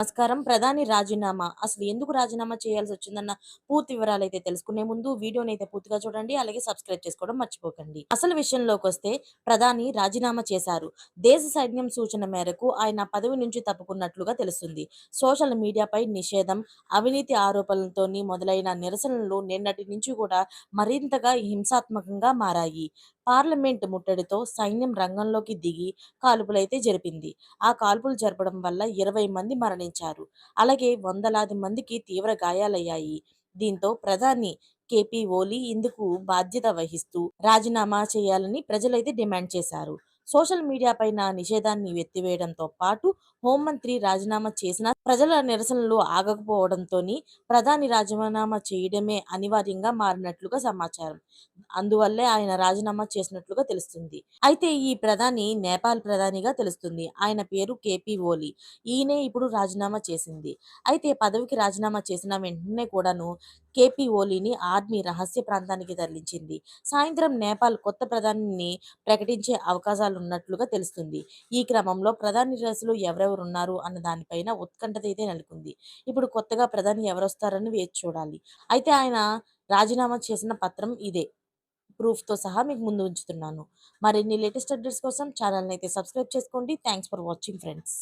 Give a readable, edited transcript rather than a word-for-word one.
నమస్కారం. ప్రధాని రాజీనామా. అసలు ఎందుకు రాజీనామా చేయాల్సొచ్చిందన్న పూర్తి వివరాలైతే తెలుసుకునే ముందు వీడియోనైతే పూర్తిగా చూడండి. అలాగే సబ్స్క్రైబ్ చేసుకోవడం మర్చిపోకండి. అసలు విషయంలోకొస్తే ప్రధాని రాజీనామా చేశారు. దేశ సైన్యం సూచన మేరకు ఆయన పదవి నుంచి తప్పుకున్నట్లుగా తెలుస్తుంది. సోషల్ మీడియాపై నిషేధం, అవినీతి ఆరోపణలతోని మొదలైన నిరసనలు నిన్నటి నుంచి కూడా మరింతగా హింసాత్మకంగా మారాయి. పార్లమెంట్ ముట్టడితో సైన్యం రంగంలోకి దిగి కాల్పులైతే జరిపింది. ఆ కాల్పులు జరపడం వల్ల 20 మంది మరణించారు. అలాగే వందలాది మందికి తీవ్ర గాయాలయ్యాయి. దీంతో ప్రధాని కేపీ ఓలీ ఇందుకు బాధ్యత వహిస్తూ రాజీనామా చేయాలని ప్రజలైతే డిమాండ్ చేశారు. సోషల్ మీడియా పైన నిషేధాన్ని ఎత్తివేయడంతో పాటు హోంమంత్రి రాజీనామా చేసినా ప్రజల నిరసనలు ఆగకపోవడంతోని ప్రధాని రాజీనామా చేయడమే అనివార్యంగా మారినట్లుగా సమాచారం. అందువల్లే ఆయన రాజీనామా చేసినట్లుగా తెలుస్తుంది. అయితే ఈ ప్రధాని నేపాల్ ప్రధానిగా తెలుస్తుంది. ఆయన పేరు కేపీ ఓలీ. ఈయనే ఇప్పుడు రాజీనామా చేసింది. అయితే పదవికి రాజీనామా చేసిన వెంటనే కూడాను కేపీ ఓలీని ఆర్మీ రహస్య ప్రాంతానికి తరలించింది. సాయంత్రం నేపాల్ కొత్త ప్రధానిని ప్రకటించే అవకాశాలున్నట్లుగా తెలుస్తుంది. ఈ క్రమంలో ప్రధాని రేసులో ఎవరెవరున్నారు అన్న దానిపైన ఉత్కంఠత అయితే నెలకొంది. ఇప్పుడు కొత్తగా ప్రధాని ఎవరొస్తారని వేచి చూడాలి. అయితే ఆయన రాజీనామా చేసిన పత్రం ఇదే. ప్రూఫ్‌తో సహా మీకు ముందు ఉంచుతున్నాను. మరిన్ని లేటెస్ట్ అప్డేట్స్ కోసం ఛానెల్‌నైతే సబ్స్క్రైబ్ చేసుకోండి. Thanks for watching friends.